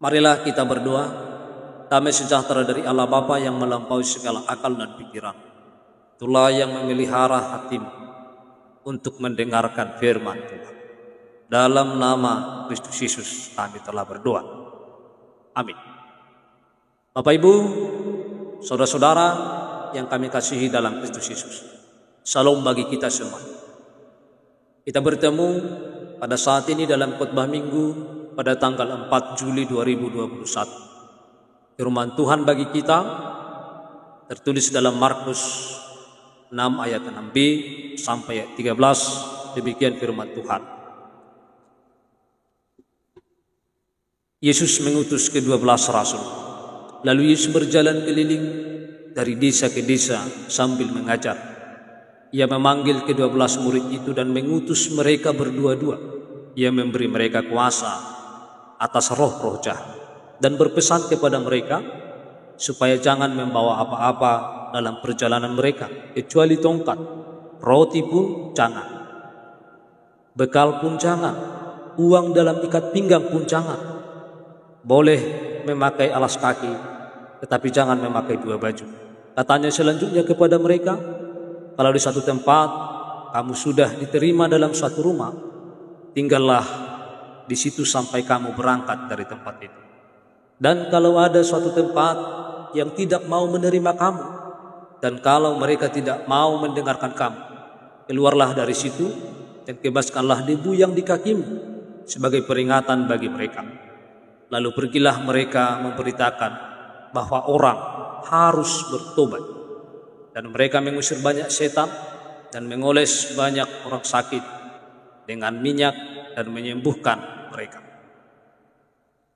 Marilah kita berdoa. Damai sejahtera dari Allah Bapa yang melampaui segala akal dan pikiran. Itulah yang memelihara hatimu untuk mendengarkan firman Tuhan. Dalam nama Kristus Yesus kami telah berdoa. Amin. Bapak Ibu, saudara-saudara yang kami kasihi dalam Kristus Yesus. Salam bagi kita semua. Kita bertemu pada saat ini dalam khotbah minggu pada tanggal 4 Juli 2021. Firman Tuhan bagi kita tertulis dalam Markus 6 ayat 6b sampai ayat 13. Demikian firman Tuhan. Yesus mengutus ke-12 rasul. Lalu Yesus berjalan keliling dari desa ke desa sambil mengajar. Ia memanggil ke-12 murid itu dan mengutus mereka berdua-dua. Ia memberi mereka kuasa atas roh-roh jahat dan berpesan kepada mereka supaya jangan membawa apa-apa dalam perjalanan mereka kecuali tongkat, roti pun jangan, bekal pun jangan, uang dalam ikat pinggang pun jangan. Boleh memakai alas kaki, tetapi jangan memakai dua baju. Katanya selanjutnya kepada mereka, kalau di satu tempat kamu sudah diterima dalam suatu rumah, tinggallah di situ sampai kamu berangkat dari tempat itu. Dan kalau ada suatu tempat yang tidak mau menerima kamu, dan kalau mereka tidak mau mendengarkan kamu, keluarlah dari situ dan bebaskanlah debu yang di kakimu sebagai peringatan bagi mereka. Lalu pergilah mereka memberitakan bahwa orang harus bertobat. Dan mereka mengusir banyak setan dan mengoles banyak orang sakit dengan minyak dan menyembuhkan mereka.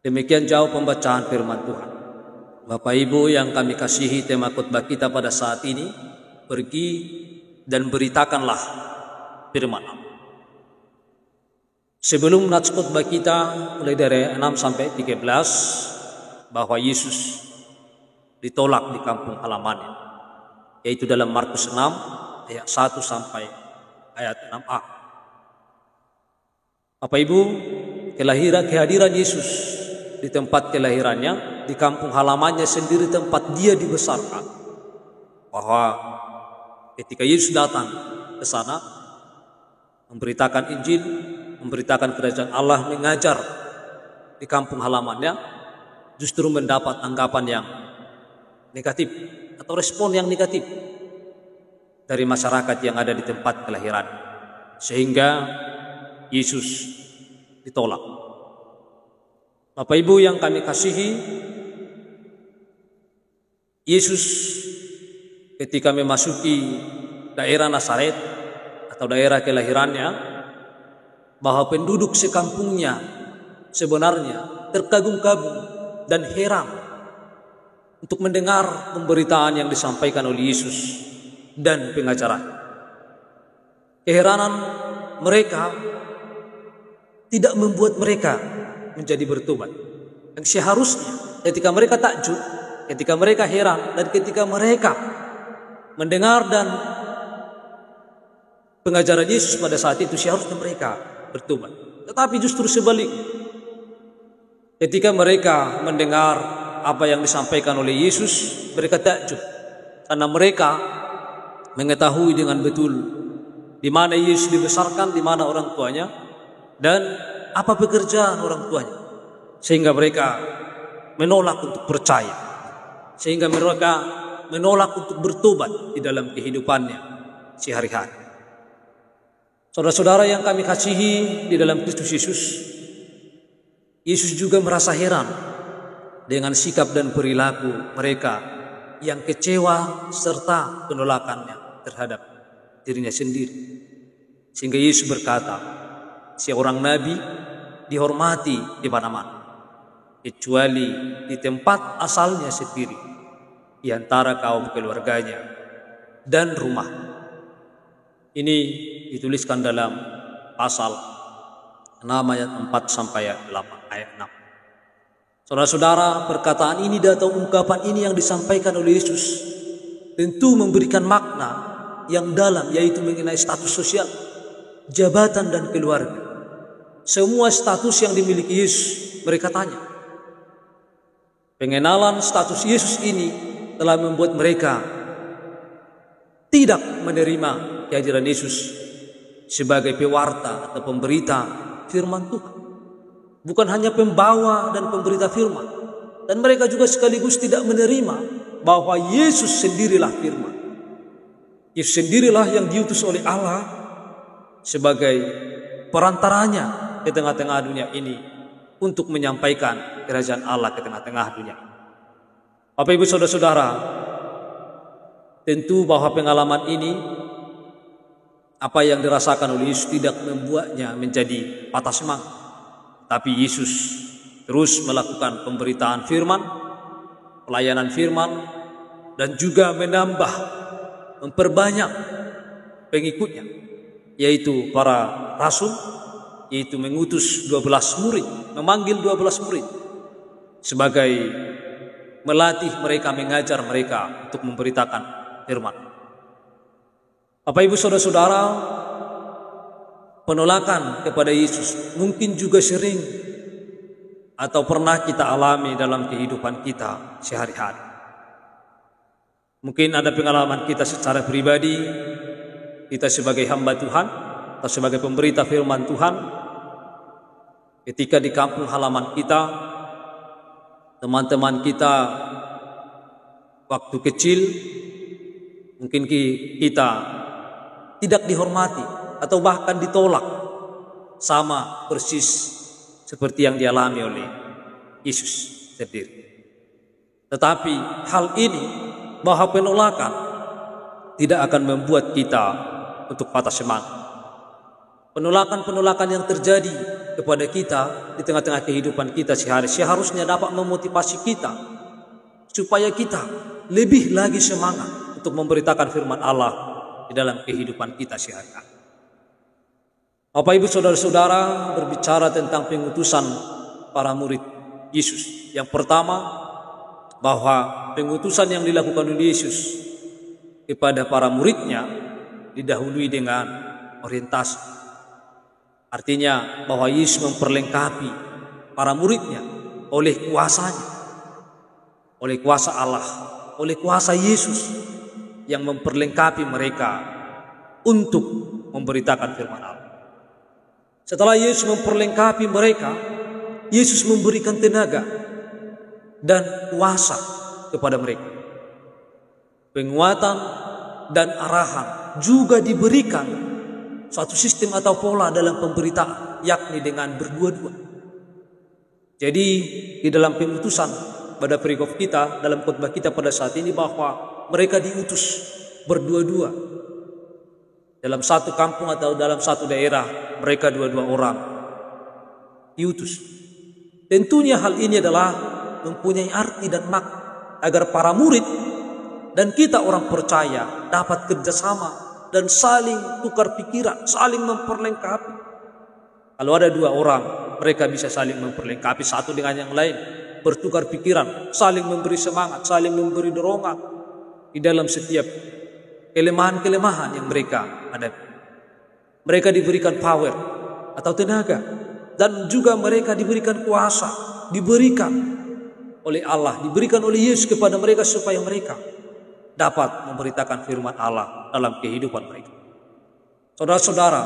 Demikian jauh pembacaan firman Tuhan. Bapak Ibu yang kami kasihi, tema khotbah kita pada saat ini, pergi dan beritakanlah firman Allah. Sebelum nats khotbah kita mulai dari 6 sampai 13, bahwa Yesus ditolak di kampung halamannya, yaitu dalam Markus 6 ayat 1 sampai ayat 6a. Bapak Ibu, kehadiran Yesus di tempat kelahirannya, di kampung halamannya sendiri tempat dia dibesarkan. Bahwa ketika Yesus datang ke sana, memberitakan Injil, memberitakan kerajaan Allah, mengajar di kampung halamannya, justru mendapat anggapan yang negatif atau respon yang negatif dari masyarakat yang ada di tempat kelahiran, sehingga Yesus ditolak. Bapak Ibu yang kami kasihi, Yesus ketika memasuki daerah Nazaret atau daerah kelahirannya, bahwa penduduk sekampungnya sebenarnya terkagum-kagum dan heran untuk mendengar pemberitaan yang disampaikan oleh Yesus dan pengajaran. Keheranan mereka tidak membuat mereka menjadi bertobat. Yang seharusnya ketika mereka takjub, ketika mereka heran, dan ketika mereka mendengar dan pengajaran Yesus pada saat itu, seharusnya mereka bertobat. Tetapi justru sebaliknya, ketika mereka mendengar apa yang disampaikan oleh Yesus, mereka takjub karena mereka mengetahui dengan betul di mana Yesus dibesarkan, di mana orang tuanya, dan apa pekerjaan orang tuanya, sehingga mereka menolak untuk percaya, sehingga mereka menolak untuk bertobat di dalam kehidupannya sehari-hari. Saudara-saudara yang kami kasihi di dalam Kristus Yesus, Yesus juga merasa heran dengan sikap dan perilaku mereka yang kecewa serta penolakannya terhadap dirinya sendiri. Sehingga Yesus berkata, seorang nabi dihormati di mana-mana, kecuali di tempat asalnya sendiri, di antara kaum keluarganya dan rumah. Ini dituliskan dalam pasal 6 ayat 4 sampai ayat 6. Saudara-saudara, perkataan ini atau ungkapan ini yang disampaikan oleh Yesus tentu memberikan makna yang dalam, yaitu mengenai status sosial, jabatan dan keluarga. Semua status yang dimiliki Yesus mereka tanya. Pengenalan status Yesus ini telah membuat mereka tidak menerima kehadiran Yesus sebagai pewarta atau pemberita firman Tuhan. Bukan hanya pembawa dan pemberita firman, dan mereka juga sekaligus tidak menerima bahwa Yesus sendirilah firman. Yesus sendirilah yang diutus oleh Allah sebagai perantaranya di tengah-tengah dunia ini untuk menyampaikan kerajaan Allah ke tengah-tengah dunia. Bapak Ibu Saudara-saudara, tentu bahwa pengalaman ini, apa yang dirasakan oleh Yesus tidak membuatnya menjadi patah semangat. Tapi Yesus terus melakukan pemberitaan firman, pelayanan firman, dan juga memperbanyak pengikutnya, yaitu para rasul, yaitu mengutus 12 murid, memanggil 12 murid sebagai melatih mereka, mengajar mereka untuk memberitakan firman. Bapak Ibu Saudara-saudara, penolakan kepada Yesus mungkin juga sering atau pernah kita alami dalam kehidupan kita sehari-hari. Mungkin ada pengalaman kita secara pribadi, kita sebagai hamba Tuhan atau sebagai pemberita firman Tuhan, ketika di kampung halaman kita, teman-teman kita waktu kecil, mungkin kita tidak dihormati atau bahkan ditolak, sama persis seperti yang dialami oleh Yesus sendiri. Tetapi hal ini, bahwa penolakan tidak akan membuat kita untuk patah semangat. Penolakan-penolakan yang terjadi kepada kita di tengah-tengah kehidupan kita sehari seharusnya dapat memotivasi kita supaya kita lebih lagi semangat untuk memberitakan firman Allah di dalam kehidupan kita sehari-hari. Bapak Ibu Saudara-saudara, berbicara tentang pengutusan para murid Yesus. Yang pertama, bahwa pengutusan yang dilakukan oleh Yesus kepada para muridnya didahului dengan orientasi. Artinya bahwa Yesus memperlengkapi para muridnya oleh kuasanya, oleh kuasa Allah, oleh kuasa Yesus yang memperlengkapi mereka untuk memberitakan firman Allah. Setelah Yesus memperlengkapi mereka, Yesus memberikan tenaga dan kuasa kepada mereka. Penguatan dan arahan juga diberikan suatu sistem atau pola dalam pemberitaan, yakni dengan berdua-dua. Jadi di dalam pengutusan pada perikop kita, dalam khotbah kita pada saat ini, bahwa mereka diutus berdua-dua. Dalam satu kampung atau dalam satu daerah, mereka dua-dua orang diutus. Tentunya hal ini adalah mempunyai arti dan makna agar para murid dan kita orang percaya dapat kerjasama dan saling tukar pikiran, saling memperlengkapi. Kalau ada dua orang, mereka bisa saling memperlengkapi satu dengan yang lain, bertukar pikiran, saling memberi semangat, saling memberi dorongan di dalam setiap kelemahan-kelemahan yang mereka hadapi. Mereka diberikan power atau tenaga, dan juga mereka diberikan kuasa, diberikan oleh Allah, diberikan oleh Yesus kepada mereka supaya mereka dapat memberitakan firman Allah dalam kehidupan mereka. Saudara-saudara,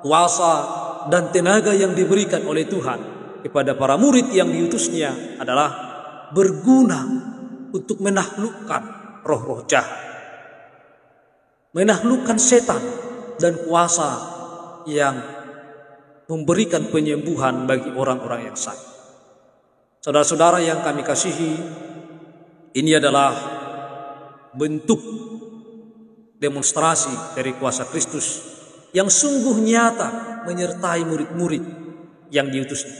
kuasa dan tenaga yang diberikan oleh Tuhan kepada para murid yang diutusnya adalah berguna untuk menaklukkan roh-roh jahat, menaklukkan setan dan kuasa yang memberikan penyembuhan bagi orang-orang yang sakit. Saudara-saudara yang kami kasihi, ini adalah bentuk demonstrasi dari kuasa Kristus yang sungguh nyata menyertai murid-murid yang diutusnya.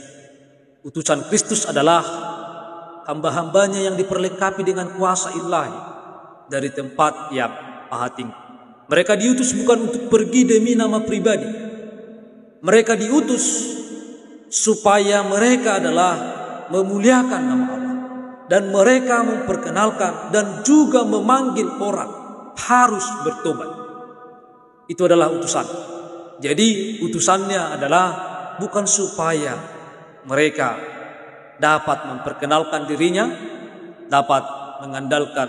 Utusan Kristus adalah hamba-hambanya yang diperlengkapi dengan kuasa ilahi dari tempat yang maha tinggi. Mereka diutus bukan untuk pergi demi nama pribadi. Mereka diutus supaya mereka adalah memuliakan nama Allah, dan mereka memperkenalkan dan juga memanggil orang harus bertobat. Itu adalah utusan. Jadi utusannya adalah bukan supaya mereka dapat memperkenalkan dirinya, dapat mengandalkan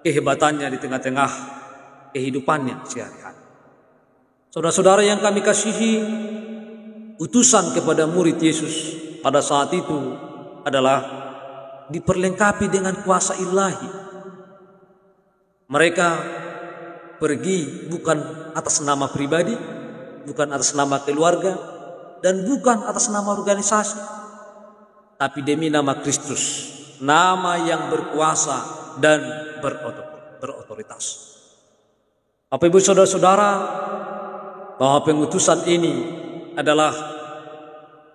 kehebatannya di tengah-tengah kehidupannya sehari-hari. Saudara-saudara yang kami kasihi, utusan kepada murid Yesus pada saat itu adalah diperlengkapi dengan kuasa ilahi. Mereka pergi bukan atas nama pribadi, bukan atas nama keluarga, dan bukan atas nama organisasi, tapi demi nama Kristus, nama yang berkuasa dan berotoritas. Bapak Ibu saudara-saudara, bahwa pengutusan ini adalah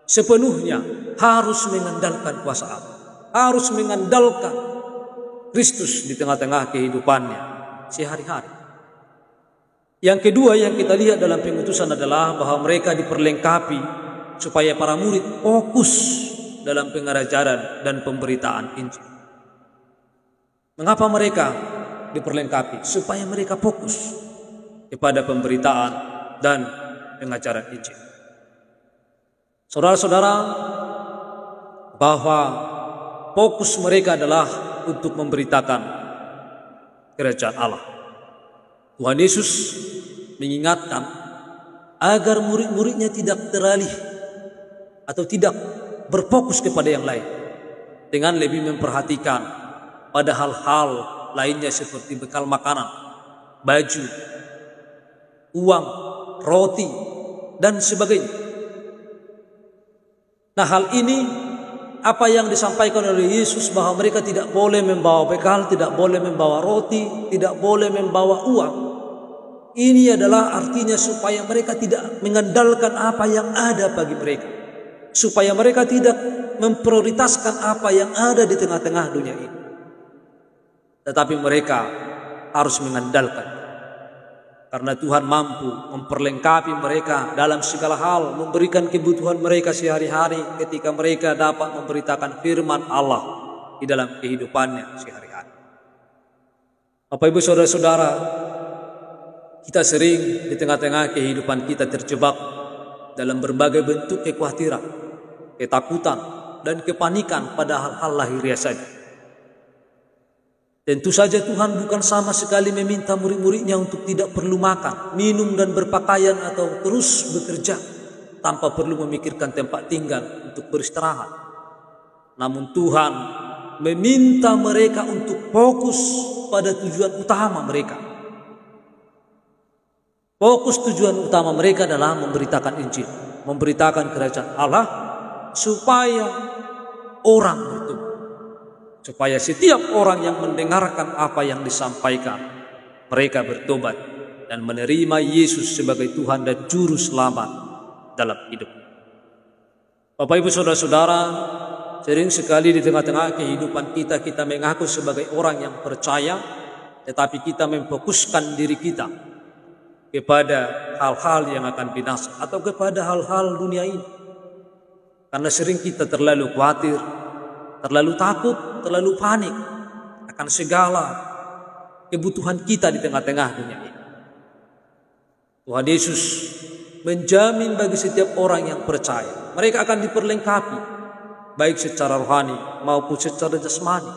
sepenuhnya harus mengandalkan kuasa Allah, harus mengandalkan Kristus di tengah-tengah kehidupannya sehari-hari. Yang kedua yang kita lihat dalam pengutusan adalah bahwa mereka diperlengkapi supaya para murid fokus dalam pengajaran dan pemberitaan Injil. Mengapa mereka diperlengkapi? Supaya mereka fokus kepada pemberitaan dan pengajaran Injil. Saudara-saudara, bahwa fokus mereka adalah untuk memberitakan kerajaan Allah. Tuhan Yesus mengingatkan agar murid-muridnya tidak teralih atau tidak berfokus kepada yang lain, dengan lebih memperhatikan pada hal-hal lainnya seperti bekal makanan, baju, uang, roti, dan sebagainya. Nah, hal ini apa yang disampaikan oleh Yesus bahwa mereka tidak boleh membawa bekal, tidak boleh membawa roti, tidak boleh membawa uang. Ini adalah artinya supaya mereka tidak mengandalkan apa yang ada bagi mereka, supaya mereka tidak memprioritaskan apa yang ada di tengah-tengah dunia ini, tetapi mereka harus mengandalkan. Karena Tuhan mampu memperlengkapi mereka dalam segala hal, memberikan kebutuhan mereka sehari-hari ketika mereka dapat memberitakan firman Allah di dalam kehidupannya sehari-hari. Bapak Ibu saudara-saudara, kita sering di tengah-tengah kehidupan kita terjebak dalam berbagai bentuk kekhawatiran, ketakutan, dan kepanikan pada hal-hal lahiriah saja. Tentu saja Tuhan bukan sama sekali meminta murid-muridnya untuk tidak perlu makan, minum, dan berpakaian atau terus bekerja tanpa perlu memikirkan tempat tinggal untuk beristirahat. Namun Tuhan meminta mereka untuk fokus pada tujuan utama mereka. Fokus tujuan utama mereka adalah memberitakan Injil, memberitakan kerajaan Allah supaya orang bertobat. Supaya setiap orang yang mendengarkan apa yang disampaikan, mereka bertobat dan menerima Yesus sebagai Tuhan dan Juru Selamat dalam hidup. Bapak Ibu saudara-saudara, sering sekali di tengah-tengah kehidupan kita mengaku sebagai orang yang percaya, tetapi kita memfokuskan diri kita kepada hal-hal yang akan binasa atau kepada hal-hal dunia ini. Karena sering kita terlalu khawatir, terlalu takut, terlalu panik akan segala kebutuhan kita di tengah-tengah dunia ini. Tuhan Yesus menjamin bagi setiap orang yang percaya, mereka akan diperlengkapi baik secara rohani maupun secara jasmani.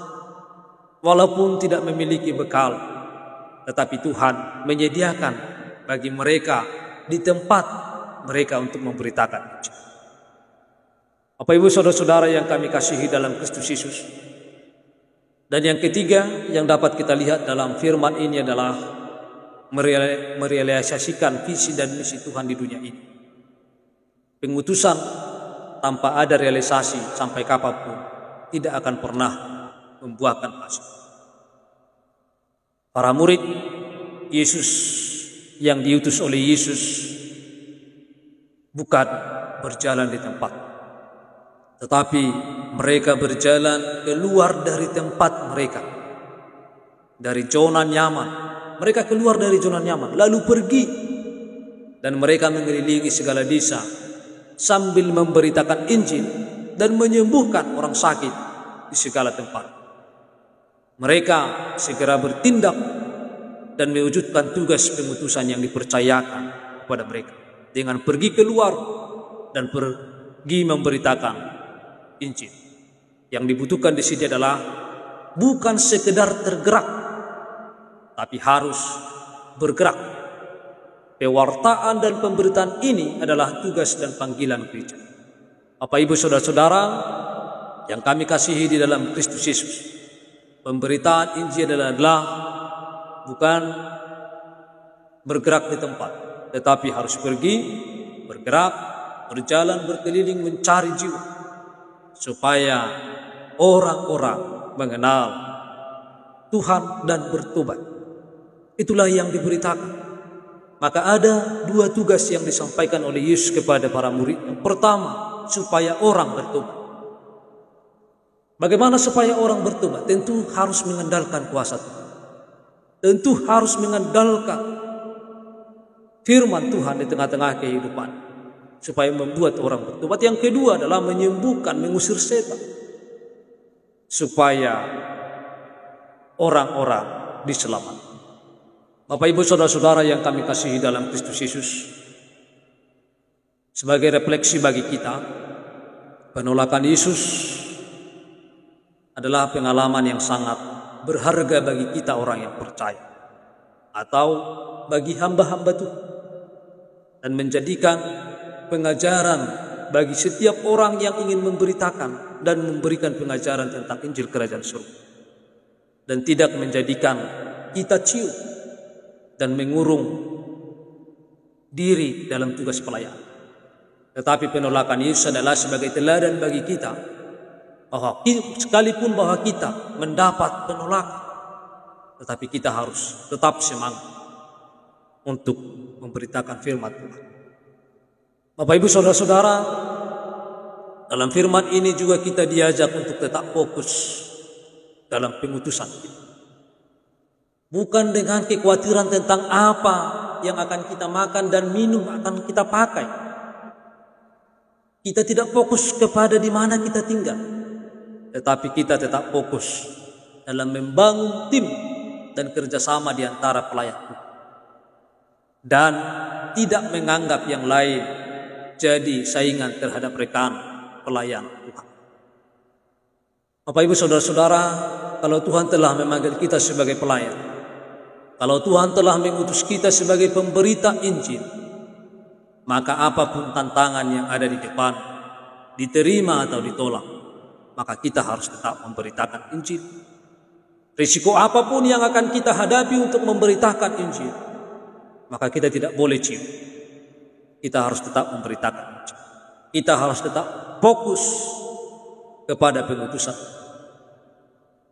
Walaupun tidak memiliki bekal, tetapi Tuhan menyediakan bagi mereka di tempat mereka untuk memberitakan Injil. Bapak Ibu saudara-saudara yang kami kasihi dalam Kristus Yesus. Dan yang ketiga yang dapat kita lihat dalam firman ini adalah merealisasikan visi dan misi Tuhan di dunia ini. Pengutusan tanpa ada realisasi sampai kapanpun tidak akan pernah membuahkan hasil. Para murid Yesus yang diutus oleh Yesus bukan berjalan di tempat, tetapi mereka berjalan keluar dari tempat mereka, dari zona nyaman. Mereka keluar dari zona nyaman, lalu pergi. Dan mereka mengelilingi segala desa sambil memberitakan Injil dan menyembuhkan orang sakit di segala tempat. Mereka segera bertindak dan mewujudkan tugas pengutusan yang dipercayakan kepada mereka dengan pergi keluar dan pergi memberitakan Injil. Yang dibutuhkan di sini adalah bukan sekedar tergerak, tapi harus bergerak. Pewartaan dan pemberitaan ini adalah tugas dan panggilan gereja. Bapak Ibu Saudara-saudara yang kami kasihi di dalam Kristus Yesus, pemberitaan Injil adalah bukan bergerak di tempat, tetapi harus pergi, bergerak, berjalan, berkeliling, mencari jiwa, supaya orang-orang mengenal Tuhan dan bertobat. Itulah yang diberitakan. Maka ada dua tugas yang disampaikan oleh Yesus kepada para murid. Yang pertama, supaya orang bertobat. Bagaimana supaya orang bertobat? Tentu harus mengandalkan kuasa Tuhan. Tentu harus mengandalkan firman Tuhan di tengah-tengah kehidupan, supaya membuat orang bertobat. Yang kedua adalah menyembuhkan, mengusir setan, supaya orang-orang diselamatkan. Bapak Ibu Saudara-saudara yang kami kasihi dalam Kristus Yesus, sebagai refleksi bagi kita, penolakan Yesus adalah pengalaman yang sangat berharga bagi kita orang yang percaya, atau bagi hamba-hamba Tuhan, dan menjadikan pengajaran bagi setiap orang yang ingin memberitakan dan memberikan pengajaran tentang Injil Kerajaan Surga, dan tidak menjadikan kita ciut dan mengurung diri dalam tugas pelayanan. Tetapi penolakan Yesus adalah sebagai teladan bagi kita, bahwa sekalipun bahwa kita mendapat penolakan, tetapi kita harus tetap semangat untuk memberitakan firman Tuhan. Bapak Ibu Saudara-saudara, dalam firman ini juga kita diajak untuk tetap fokus dalam pengutusan kita. Bukan dengan kekhawatiran tentang apa yang akan kita makan dan minum akan kita pakai. Kita tidak fokus kepada di mana kita tinggal, tetapi kita tetap fokus dalam membangun tim dan kerjasama di antara pelayan Tuhan, dan tidak menganggap yang lain jadi saingan terhadap rekan pelayan Tuhan. Bapak Ibu Saudara-saudara, kalau Tuhan telah memanggil kita sebagai pelayan, kalau Tuhan telah mengutus kita sebagai pemberita Injil, maka apapun tantangan yang ada di depan, diterima atau ditolak, maka kita harus tetap memberitakan Injil. Risiko apapun yang akan kita hadapi untuk memberitakan Injil, maka kita tidak boleh ciut. Kita harus tetap memberitakan Injil. Kita harus tetap fokus kepada pengutusan.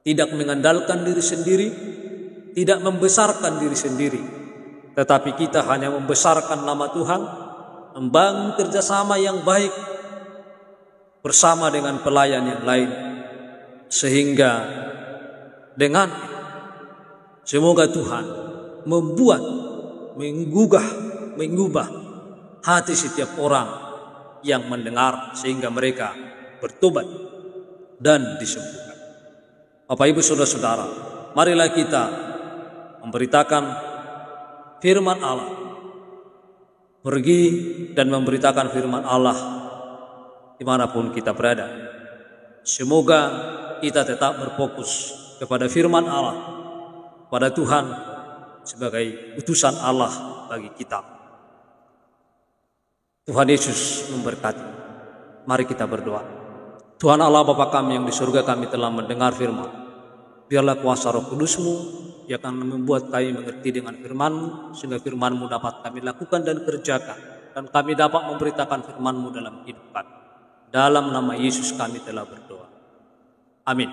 Tidak mengandalkan diri sendiri, tidak membesarkan diri sendiri, tetapi kita hanya membesarkan nama Tuhan, membangun kerjasama yang baik bersama dengan pelayan yang lain, sehingga dengan semoga Tuhan membuat, mengubah hati setiap orang yang mendengar, sehingga mereka bertobat dan disembuhkan. Bapak Ibu Saudara-saudara, marilah kita memberitakan firman Allah, pergi dan memberitakan firman Allah dimanapun kita berada. Semoga kita tetap berfokus kepada firman Allah, pada Tuhan sebagai utusan Allah bagi kita. Tuhan Yesus memberkati. Mari kita berdoa. Tuhan Allah Bapa kami yang di surga, kami telah mendengar firman. Biarlah kuasa Roh Kudus-Mu yang akan membuat kami mengerti dengan firman-Mu, sehingga firman-Mu dapat kami lakukan dan kerjakan, dan kami dapat memberitakan firman-Mu dalam kehidupan. Dalam nama Yesus kami telah berdoa. Amin.